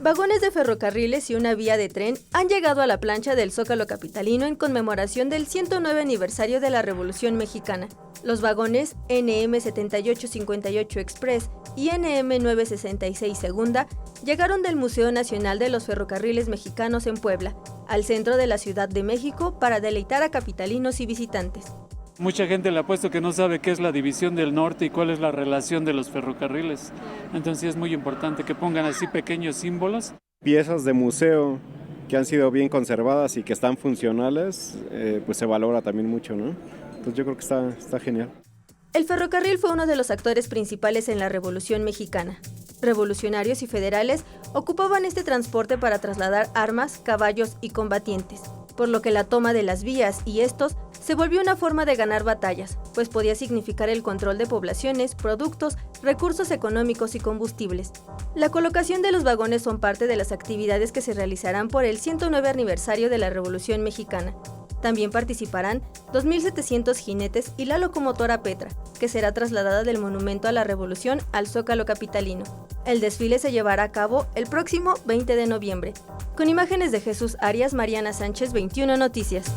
Vagones de ferrocarriles y una vía de tren han llegado a la plancha del Zócalo capitalino en conmemoración del 109 aniversario de la Revolución Mexicana. Los vagones NM 7858 Express y NM 966 Segunda llegaron del Museo Nacional de los Ferrocarriles Mexicanos en Puebla, al centro de la Ciudad de México, para deleitar a capitalinos y visitantes. Mucha gente le ha puesto que no sabe qué es la División del Norte y cuál es la relación de los ferrocarriles. Entonces es muy importante que pongan así pequeños símbolos. Piezas de museo que han sido bien conservadas y que están funcionales, pues se valora también mucho, ¿no? Entonces yo creo que está genial. El ferrocarril fue uno de los actores principales en la Revolución Mexicana. Revolucionarios y federales ocupaban este transporte para trasladar armas, caballos y combatientes, por lo que la toma de las vías y estos se volvió una forma de ganar batallas, pues podía significar el control de poblaciones, productos, recursos económicos y combustibles. La colocación de los vagones son parte de las actividades que se realizarán por el 109 aniversario de la Revolución Mexicana. También participarán 2.700 jinetes y la locomotora Petra, que será trasladada del Monumento a la Revolución al Zócalo capitalino. El desfile se llevará a cabo el próximo 20 de noviembre. Con imágenes de Jesús Arias, Mariana Sánchez, 21 Noticias.